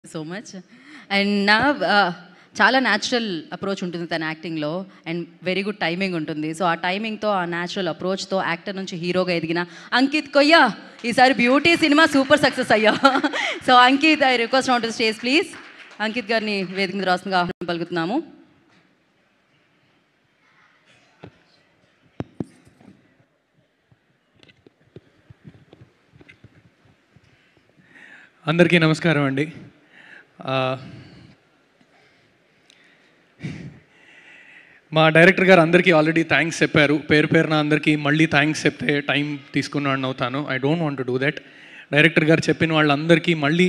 So much. And నా చాలా natural approach ఉంటుంది తన యాక్టింగ్లో అండ్ వెరీ గుడ్ టైమింగ్ ఉంటుంది. సో ఆ టైమింగ్తో ఆ న్యాచురల్ అప్రోచ్తో యాక్టర్ నుంచి హీరోగా ఎదిగిన అంకిత్ కొయ్య ఈసారి బ్యూటీ సినిమా సూపర్ సక్సెస్ అయ్యా. So Ankit, I request on to stage please. Ankit గారిని వేదిక మీద రాష్ట్రంగా ఆహ్వానం పలుకుతున్నాము. అందరికీ నమస్కారం అండి. మా డైరెక్టర్ గారు అందరికీ ఆల్రెడీ థ్యాంక్స్ చెప్పారు. పేరు పేరున అందరికీ మళ్ళీ థ్యాంక్స్ చెప్తే టైం తీసుకున్నాను అవుతాను. I don't want to do that. Director గారు చెప్పిన వాళ్ళందరికీ మళ్ళీ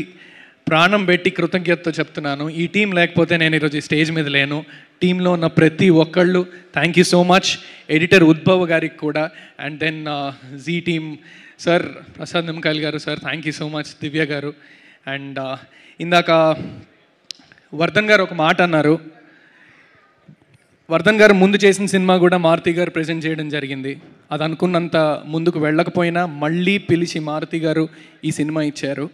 ప్రాణం పెట్టి కృతజ్ఞతతో చెప్తున్నాను. ఈ టీం లేకపోతే నేను ఈరోజు ఈ స్టేజ్ మీద లేను. టీంలో ఉన్న ప్రతి ఒక్కళ్ళు thank you so much. Editor Udbhav గారికి కూడా, and then Zee team sir, Prasad Nimmakayal గారు sir, thank you so much. Divya గారు, అండ్ ఇందాక వర్ధన్ గారు ఒక మాట అన్నారు. వర్ధన్ గారు ముందు చేసిన సినిమా కూడా మారుతి గారు ప్రజెంట్ చేయడం జరిగింది. అది అనుకున్నంత ముందుకు వెళ్ళకపోయినా మళ్ళీ పిలిచి మారుతి గారు ఈ సినిమా ఇచ్చారు.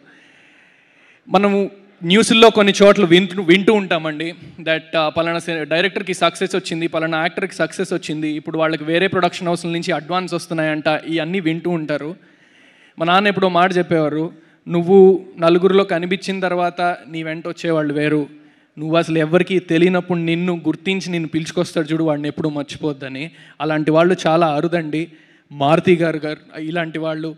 మనము న్యూస్లో కొన్ని చోట్ల వింటూ ఉంటామండి దట్ పలానా డైరెక్టర్కి సక్సెస్ వచ్చింది, పలానా యాక్టర్కి సక్సెస్ వచ్చింది, ఇప్పుడు వాళ్ళకి వేరే ప్రొడక్షన్ హౌస్ల నుంచి అడ్వాన్స్ వస్తున్నాయంట, ఇవన్నీ వింటూ ఉంటారు. మా నాన్న ఎప్పుడో మాట చెప్పేవారు, నువ్వు నలుగురిలో కనిపించిన తర్వాత నీ వెంట వచ్చేవాళ్ళు వేరు, నువ్వు అసలు ఎవరికి తెలియనప్పుడు నిన్ను గుర్తించి నిన్ను పిలుచుకొస్తాడు చూడు, వాడిని ఎప్పుడు మర్చిపోద్దని. అలాంటి వాళ్ళు చాలా అరుదండి. మారుతి గారు ఇలాంటి వాళ్ళు,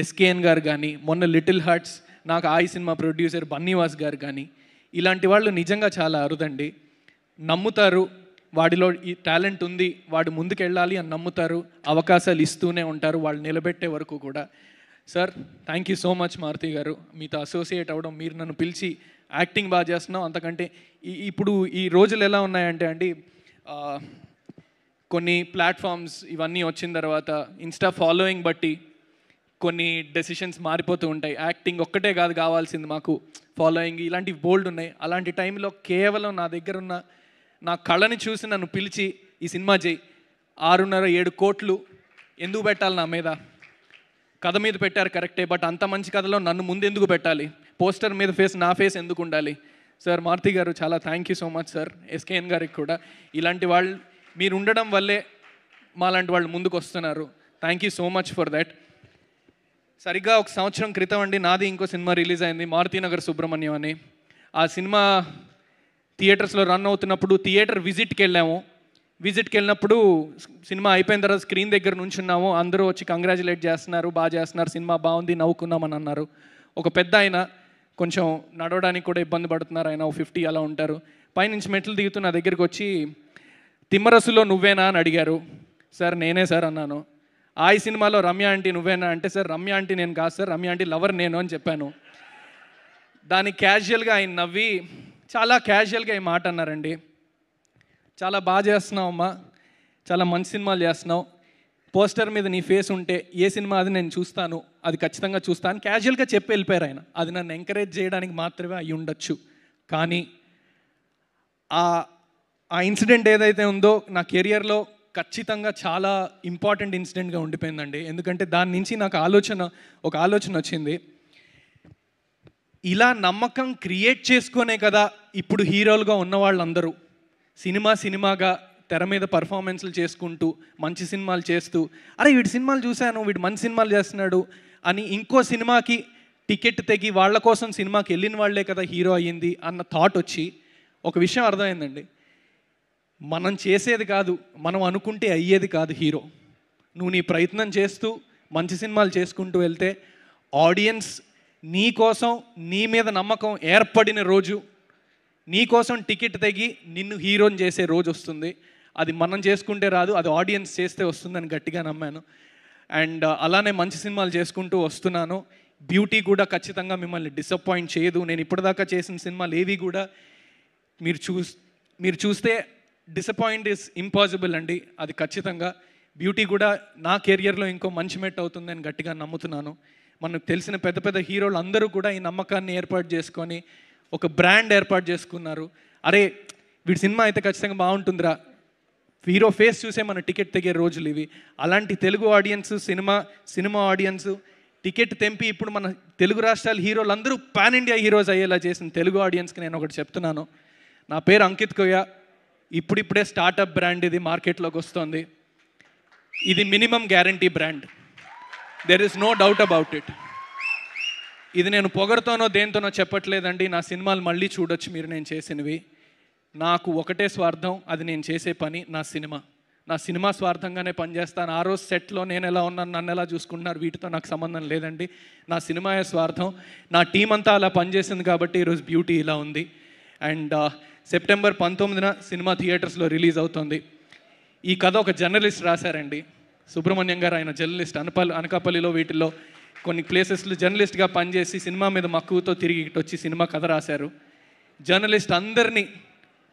ఎస్కేఎన్ గారు కానీ, మొన్న లిటిల్ హార్ట్స్ నాకు ఈ సినిమా ప్రొడ్యూసర్ బన్నీవాస్ గారు కానీ, ఇలాంటి వాళ్ళు నిజంగా చాలా అరుదండి. నమ్ముతారు, వాడిలో ఈ టాలెంట్ ఉంది, వాడు ముందుకెళ్ళాలి అని నమ్ముతారు, అవకాశాలు ఇస్తూనే ఉంటారు వాళ్ళు నిలబెట్టే వరకు కూడా. Sir, thank you so much Maruti గారు. మీతో అసోసియేట్ అవ్వడం, మీరు నన్ను పిలిచి యాక్టింగ్ బాగా చేస్తున్నాం, అంతకంటే ఇప్పుడు ఈ రోజులు ఎలా ఉన్నాయంటే అండి, కొన్ని ప్లాట్ఫామ్స్ ఇవన్నీ వచ్చిన తర్వాత ఇన్స్టా ఫాలోయింగ్ బట్టి కొన్ని డెసిషన్స్ మారిపోతూ ఉంటాయి. యాక్టింగ్ ఒక్కటే కాదు కావాల్సింది మాకు, ఫాలోయింగ్ ఇలాంటివి బోల్డ్ ఉన్నాయి. అలాంటి టైంలో కేవలం నా దగ్గర ఉన్న నా కళని చూసి నన్ను పిలిచి ఈ సినిమా చేయి, 6.5-7 కోట్లు ఎందుకు పెట్టాలి నా మీద? కథ మీద పెట్టారు కరెక్టే, బట్ అంత మంచి కథలో నన్ను ముందు ఎందుకు పెట్టాలి? పోస్టర్ మీద నా ఫేస్ ఎందుకు ఉండాలి? సార్, మారుతి గారు చాలా thank you so much sir. SKN గారికి కూడా, ఇలాంటి వాళ్ళు మీరు ఉండడం వల్లే మాలాంటి వాళ్ళు ముందుకు వస్తున్నారు. Thank you so much for that. సరిగ్గా 1 సంవత్సరం క్రితం అండి నాది ఇంకో సినిమా రిలీజ్ అయింది, మారుతినగర్ సుబ్రహ్మణ్యం అని. ఆ సినిమా థియేటర్స్లో రన్ అవుతున్నప్పుడు థియేటర్ విజిట్కి వెళ్ళినప్పుడు సినిమా అయిపోయిన తర్వాత స్క్రీన్ దగ్గర నుంచున్నాము, అందరూ వచ్చి కంగ్రాచులేట్ చేస్తున్నారు, బాగా చేస్తున్నారు, సినిమా బాగుంది, నవ్వుకున్నామని అన్నారు. ఒక పెద్ద ఆయన, కొంచెం నడవడానికి కూడా ఇబ్బంది పడుతున్నారు, ఆయన 50 అలా ఉంటారు. పైనుంచి మెట్లు దిగుతూ నా దగ్గరికి వచ్చి, తిమ్మరసులో నువ్వేనా అని అడిగారు. సార్, నేనే సార్ అన్నాను. ఈ సినిమాలో రమ్య ఆంటీ నువ్వేనా అంటే, సార్ రమ్య ఆంటీ నేను కాదు సార్, రమ్య ఆంటీ లవర్ నేను అని చెప్పాను. దానికి క్యాజువల్గా ఆయన నవ్వి చాలా క్యాజువల్గా ఈ మాట అన్నారండి, చాలా బాగా చేస్తున్నావు అమ్మా, చాలా మంచి సినిమాలు చేస్తున్నావు, పోస్టర్ మీద నీ ఫేస్ ఉంటే ఏ సినిమా అది నేను చూస్తాను, అది ఖచ్చితంగా చూస్తాను, క్యాజువల్గా చెప్పి వెళ్ళిపోయారు ఆయన. అది నన్ను ఎంకరేజ్ చేయడానికి మాత్రమే అయి ఉండొచ్చు, కానీ ఆ ఇన్సిడెంట్ ఏదైతే ఉందో నా కెరియర్లో ఖచ్చితంగా చాలా ఇంపార్టెంట్ ఇన్సిడెంట్గా ఉండిపోయిందండి. ఎందుకంటే దాని నుంచి నాకు ఒక ఆలోచన వచ్చింది. ఇలా నమ్మకం క్రియేట్ చేసుకునే కదా ఇప్పుడు హీరోలుగా ఉన్న వాళ్ళందరూ సినిమాగా తెర మీద పర్ఫార్మెన్స్లు చేసుకుంటూ మంచి సినిమాలు చేస్తూ, అరే వీడి సినిమాలు చూశాను, వీడు మంచి సినిమాలు చేస్తున్నాడు అని ఇంకో సినిమాకి టికెట్ తెగి వాళ్ళ కోసం సినిమాకి వెళ్ళిన వాళ్ళే కదా హీరో అయ్యింది అన్న థాట్ వచ్చి ఒక విషయం అర్థమైందండి, మనం చేసేది కాదు, మనం అనుకుంటే అయ్యేది కాదు హీరో. నువ్వు నీ ప్రయత్నం చేస్తూ మంచి సినిమాలు చేసుకుంటూ వెళ్తే ఆడియన్స్ నీ కోసం, నీ మీద నమ్మకం ఏర్పడిన రోజు, నీ కోసం టికెట్ తెగి నిన్ను హీరోని చేసే రోజు వస్తుంది. అది మనం చేసుకుంటే రాదు, అది ఆడియన్స్ చేస్తే వస్తుందని గట్టిగా నమ్మాను. అండ్ అలానే మంచి సినిమాలు చేసుకుంటూ వస్తున్నాను. బ్యూటీ కూడా ఖచ్చితంగా మిమ్మల్ని డిసప్పాయింట్ చేయదు. నేను ఇప్పటిదాకా చేసిన సినిమాలు ఏవి కూడా మీరు చూస్తే డిసప్పాయింట్ ఈజ్ ఇంపాసిబుల్ అండి, అది ఖచ్చితంగా. బ్యూటీ కూడా నా కెరియర్లో ఇంకో మంచి మెట్ అవుతుందని గట్టిగా నమ్ముతున్నాను. మనకు తెలిసిన పెద్ద పెద్ద హీరోలు అందరూ కూడా ఈ నమ్మకాన్ని ఏర్పాటు చేసుకొని ఒక బ్రాండ్ ఏర్పాటు చేసుకున్నారు. అరే వీడి సినిమా అయితే ఖచ్చితంగా బాగుంటుందిరా, హీరో ఫేస్ చూసే మన టికెట్ తెగే రోజులు ఇవి. అలాంటి Telugu audience, cinema audience ticket తెంపి ఇప్పుడు మన తెలుగు రాష్ట్రాల హీరోలు అందరూ పాన్ ఇండియా హీరోస్ అయ్యేలా చేసిన తెలుగు ఆడియన్స్కి నేను ఒకటి చెప్తున్నాను. నా పేరు అంకిత్ కొయ్య. ఇప్పుడిప్పుడే స్టార్టప్ బ్రాండ్ ఇది మార్కెట్లోకి వస్తుంది. ఇది minimum guarantee brand. There is no doubt about it. ఇది నేను పొగరుతోనో దేంతోనో చెప్పట్లేదండి. నా సినిమాలు మళ్ళీ చూడొచ్చు మీరు నేను చేసినవి. నాకు ఒకటే స్వార్థం, అది నేను చేసే పని నా సినిమా స్వార్థంగానే పనిచేస్తాను. ఆ రోజు సెట్లో నేను ఎలా ఉన్నాను, నన్ను ఎలా చూసుకుంటున్నారు, వీటితో నాకు సంబంధం లేదండి. నా సినిమాయే స్వార్థం. నా టీం అంతా అలా పనిచేసింది కాబట్టి ఈరోజు బ్యూటీ ఇలా ఉంది. అండ్ సెప్టెంబర్ 19న సినిమా థియేటర్స్లో రిలీజ్ అవుతుంది. ఈ కథ ఒక జర్నలిస్ట్ రాశారండి, సుబ్రహ్మణ్యం గారు. ఆయన జర్నలిస్ట్ అనకాపల్లిలో వీటిల్లో కొన్ని ప్లేసెస్లో జర్నలిస్ట్గా పనిచేసి సినిమా మీద మక్కువతో తిరిగి ఇటు వచ్చి సినిమా కథ రాశారు. జర్నలిస్ట్ అందరినీ,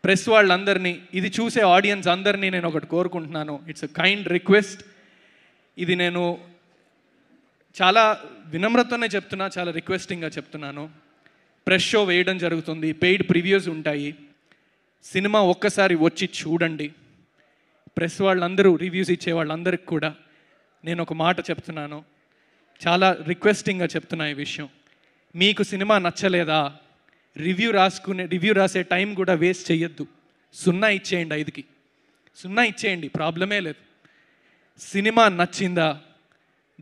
ప్రెస్ వాళ్ళందరినీ, ఇది చూసే ఆడియన్స్ అందరినీ నేను ఒకటి కోరుకుంటున్నాను. It's a kind request. ఇది నేను చాలా వినమ్రతోనే చెప్తున్నా, చాలా రిక్వెస్టింగ్గా చెప్తున్నాను. ప్రెస్ షో వేయడం జరుగుతుంది, పెయిడ్ ప్రివ్యూస్ ఉంటాయి. సినిమా ఒక్కసారి వచ్చి చూడండి. ప్రెస్ వాళ్ళందరూ, రివ్యూస్ ఇచ్చే వాళ్ళందరికీ కూడా నేను ఒక మాట చెప్తున్నాను, చాలా రిక్వెస్టింగ్గా చెప్తున్నా ఈ విషయం. మీకు సినిమా నచ్చలేదా, రివ్యూ రాసే టైం కూడా వేస్ట్ చేయొద్దు. 0 ఇచ్చేయండి, 5కి 0 ఇచ్చేయండి, ప్రాబ్లమే లేదు. సినిమా నచ్చిందా,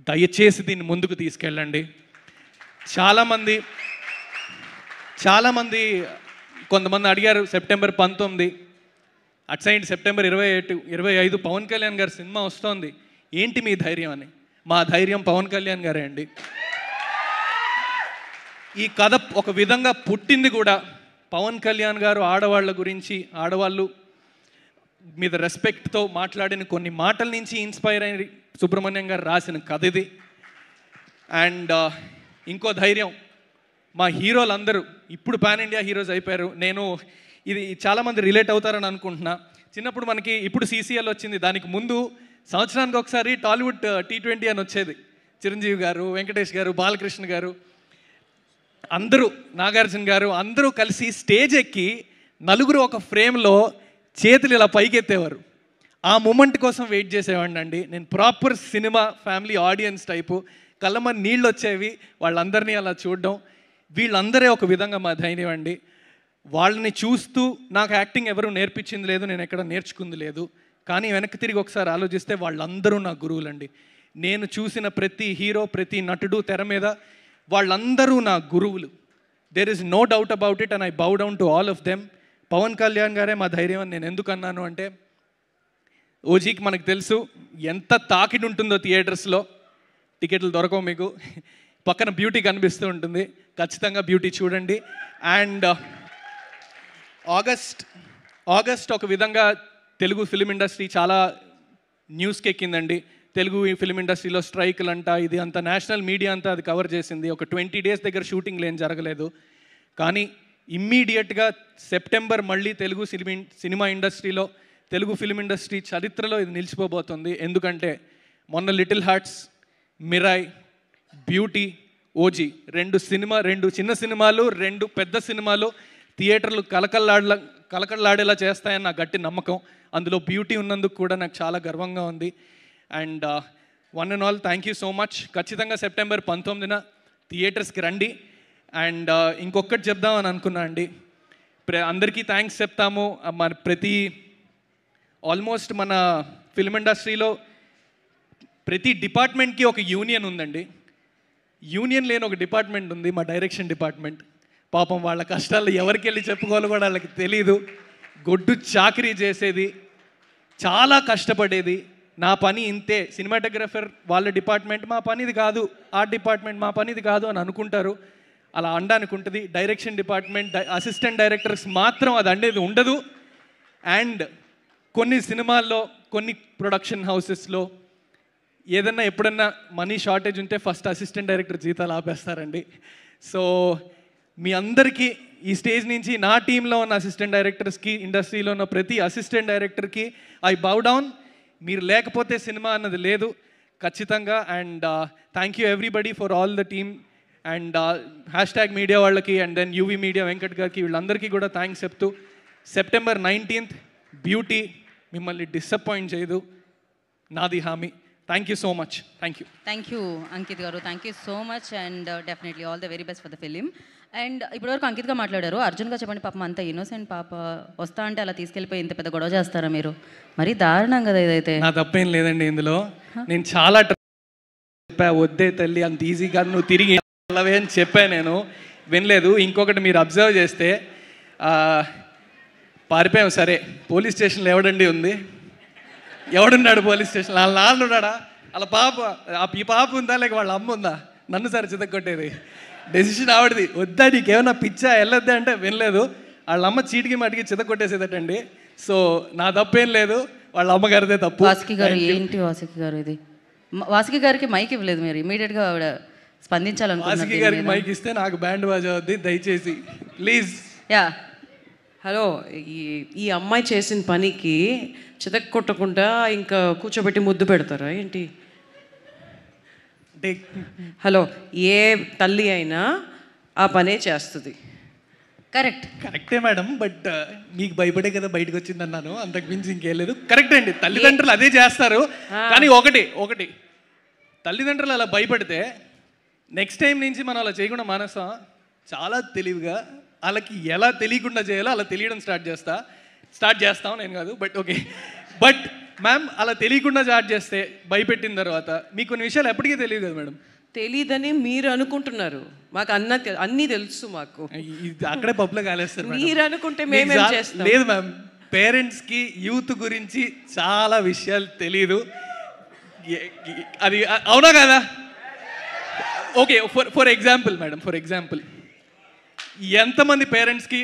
దయచేసి దీన్ని ముందుకు తీసుకెళ్ళండి. చాలామంది కొంతమంది అడిగారు సెప్టెంబర్ 19, అటు సైడ్ సెప్టెంబర్ 25 పవన్ కళ్యాణ్ గారి సినిమా వస్తోంది, ఏంటి మీ ధైర్యం అని. మా ధైర్యం పవన్ కళ్యాణ్ గారే అండి. ఈ కథ ఒక విధంగా పుట్టింది కూడా పవన్ కళ్యాణ్ గారు ఆడవాళ్ళ గురించి, ఆడవాళ్ళు మీద రెస్పెక్ట్తో మాట్లాడిన కొన్ని మాటల నుంచి ఇన్స్పైర్ అయ్యి సుబ్రహ్మణ్యం గారు రాసిన కథ ఇది. అండ్ ఇంకో ధైర్యం, మా హీరోలందరూ ఇప్పుడు పాన్ ఇండియా హీరోస్ అయిపోయారు. ఇది చాలామంది రిలేట్ అవుతారని అనుకుంటున్నా. చిన్నప్పుడు మనకి ఇప్పుడు CCL వచ్చింది, దానికి ముందు సంవత్సరానికి ఒకసారి టాలీవుడ్ T20 అని వచ్చేది. చిరంజీవి గారు, వెంకటేష్ గారు, బాలకృష్ణ గారు, అందరూ, నాగార్జున గారు అందరూ కలిసి స్టేజ్ ఎక్కి నలుగురు ఒక ఫ్రేమ్లో చేతులు ఇలా పైకెత్తేవారు. ఆ మూమెంట్ కోసం వెయిట్ చేసేవాడిని అండి నేను. Proper cinema family audience type, కళ్ళమని నీళ్ళు వచ్చేవి వాళ్ళందరినీ అలా చూడడం. వీళ్ళందరే ఒక విధంగా మా ధైర్యం అండి. వాళ్ళని చూస్తూ నాకు యాక్టింగ్ ఎవరు నేర్పించింది లేదు, నేను ఎక్కడ నేర్చుకుంది లేదు. కానీ వెనక్కి తిరిగి ఒకసారి ఆలోచిస్తే వాళ్ళందరూ నా గురువులండి. నేను చూసిన ప్రతి హీరో, ప్రతి నటుడు తెర మీద వాళ్ళందరూ నా గురువులు. There is no doubt about it and I bow down to all of them. Pawan Kalyan గారే మా ధైర్యం అని నేను ఎందుకు అన్నాను అంటే, ఓజీకి మనకు తెలుసు ఎంత తాకిడి ఉంటుందో థియేటర్స్లో. టికెట్లు దొరకవు మీకు, పక్కన బ్యూటీ కనిపిస్తూ ఉంటుంది. ఖచ్చితంగా బ్యూటీ చూడండి. అండ్ ఆగస్ట్ ఒక విధంగా తెలుగు ఫిలిం ఇండస్ట్రీ చాలా న్యూస్కి ఎక్కిందండి. తెలుగు ఫిలిం ఇండస్ట్రీలో స్ట్రైకులు అంట, ఇది అంతా నేషనల్ మీడియా అంతా అది కవర్ చేసింది. ఒక 20 days దగ్గర షూటింగ్లు ఏం జరగలేదు. కానీ ఇమ్మీడియట్గా సెప్టెంబర్ మళ్ళీ తెలుగు సినిమా ఇండస్ట్రీలో, తెలుగు ఫిలిం ఇండస్ట్రీ చరిత్రలో ఇది నిలిచిపోబోతుంది. ఎందుకంటే మొన్న little hearts, Mirai, beauty, OG, 2 చిన్న సినిమాలు, 2 పెద్ద సినిమాలు థియేటర్లు కలకల్లాడేలా చేస్తాయని నా గట్టి నమ్మకం. అందులో బ్యూటీ ఉన్నందుకు కూడా నాకు చాలా గర్వంగా ఉంది. And one and all thank you so much. ఖచ్చితంగా సెప్టెంబర్ 19న థియేటర్స్కి రండి. అండ్ ఇంకొకటి చెప్దామని అనుకున్నా అండి, అందరికీ థ్యాంక్స్ చెప్తాము. ఆల్మోస్ట్ మన ఫిల్మ్ ఇండస్ట్రీలో ప్రతి డిపార్ట్మెంట్కి ఒక యూనియన్ ఉందండి. యూనియన్ లేని ఒక డిపార్ట్మెంట్ ఉంది, మా డైరెక్షన్ డిపార్ట్మెంట్. పాపం వాళ్ళ కష్టాలు ఎవరికి వెళ్ళి చెప్పుకోవాలో కూడా వాళ్ళకి తెలీదు. గొడ్డు చాకరీ చేసేది, చాలా కష్టపడేది. నా పని ఇంతే, సినిమాటోగ్రఫర్ వాళ్ళ డిపార్ట్మెంట్ మా పనిది కాదు, ఆర్ట్ డిపార్ట్మెంట్ మా పనిది కాదు అని అనుకుంటారు. అలా అనడానికి ఉంటుంది. డైరెక్షన్ డిపార్ట్మెంట్, అసిస్టెంట్ డైరెక్టర్స్ మాత్రం అది అనేది ఉండదు. అండ్ కొన్ని సినిమాల్లో, కొన్ని ప్రొడక్షన్ హౌసెస్లో ఏదన్నా ఎప్పుడన్నా మనీ షార్టేజ్ ఉంటే ఫస్ట్ అసిస్టెంట్ డైరెక్టర్ జీతాలు ఆపేస్తారండి. సో మీ అందరికీ ఈ స్టేజ్ నుంచి నా టీంలో ఉన్న అసిస్టెంట్ డైరెక్టర్స్కి, ఇండస్ట్రీలో ఉన్న ప్రతి అసిస్టెంట్ డైరెక్టర్కి ఐ బౌ డౌన్. మీరు లేకపోతే సినిమా అన్నది లేదు ఖచ్చితంగా. And thank you everybody for all the team. And #మీడియా వాళ్ళకి, and then UV media Venkat గారికి, వీళ్ళందరికీ కూడా థ్యాంక్స్ చెప్తూ, సెప్టెంబర్ 19th బ్యూటీ మిమ్మల్ని డిసప్పాయింట్ చేయదు, నాది హామీ. Thank you so much. Thank you. Thank you Ankit గారు, thank you so much and definitely all the very best for the film. And ఇప్పటివరకు అంకిత్గా మాట్లాడారు. అర్జున్గా చెప్పండి, పాపం అంత ఇన్నోసెంట్ పాప వస్తా అంటే అలా తీసుకెళ్ళిపోయి ఇంత పెద్ద గొడవ చేస్తారా మీరు? మరీ దారుణం కదా ఇదైతే. నా తప్పేం లేదండి ఇందులో. నేను చాలా చెప్పా, వద్దే తల్లి అంత ఈజీగా నువ్వు తిరిగి వెళ్ళవే అని చెప్పా, నేను వినలేదు. ఇంకొకటి మీరు అబ్జర్వ్ చేస్తే పారిపోయాం, సరే పోలీస్ స్టేషన్లో ఎవడండి ఉంది, ఎవడున్నాడు పోలీస్ స్టేషన్లో? వాళ్ళ నాన్న ఉన్నాడా, వాళ్ళ పాప, ఈ పాప ఉందా లేక వాళ్ళ అమ్మ ఉందా? నన్ను సరే చితక్కొట్టేది. డెసిషన్ ఆవిడది. వద్దా నీకేమన్నా పిచ్చా వెళ్ళొద్దా అంటే వినలేదు. వాళ్ళ అమ్మ చీటికి మటికి చితక్కొట్టేసేదటండి. సో నా తప్పేం లేదు, వాళ్ళ అమ్మగారిదే తప్పు. వాసుకి గారు ఏంటి వాసుకి గారు ఇది? వాసుకి గారికి మైక్ ఇవ్వలేదు మీరు, ఇమీడియట్గా ఆవిడ స్పందించాలనుకుంటున్నారు. వాసుకి గారికి మైక్ ఇస్తే నాకు బ్యాండ్ బాజా అవుద్ది, దయచేసి ప్లీజ్. యా హలో, ఈ అమ్మాయి చేసిన పనికి చితక్ కొట్టకుండా ఇంకా కూర్చోబెట్టి ముద్దు పెడతారా ఏంటి? హలో, ఏ తల్లి అయినా ఆ పనే చేస్తుంది. కరెక్టే మేడం, బట్ మీకు భయపడే కదా బయటకు వచ్చింది అన్నాను, అంతకు మించి ఇంకేం లేదు. కరెక్ట్ అండి, తల్లిదండ్రులు అదే చేస్తారు. కానీ ఒకటి తల్లిదండ్రులు అలా భయపడితే నెక్స్ట్ టైం నుంచి మనం అలా చేయకుండా మానేస్తాం. చాలా తెలివిగా వాళ్ళకి ఎలా తెలియకుండా చేయాలో అలా తెలియడం స్టార్ట్ చేస్తాం, నేను కాదు. బట్ ఓకే, బట్ మ్యామ్ అలా తెలియకుండా స్టార్ట్ చేస్తే భయపెట్టిన తర్వాత మీకు కొన్ని విషయాలు ఎప్పటికీ తెలియదు కదా మేడం. తెలీదని మీరు అనుకుంటున్నారు, మాకు అన్నీ తెలుసు. మాకు అక్కడే పప్పులో కాలేస్తారు. మీరు అనుకుంటే మేమేం చేస్తాం? లేదు మ్యామ్, పేరెంట్స్కి యూత్ గురించి చాలా విషయాలు తెలీదు. అది అవునా కదా? ఓకే, ఫర్ ఎగ్జాంపుల్ మేడం, ఎంతమంది పేరెంట్స్కి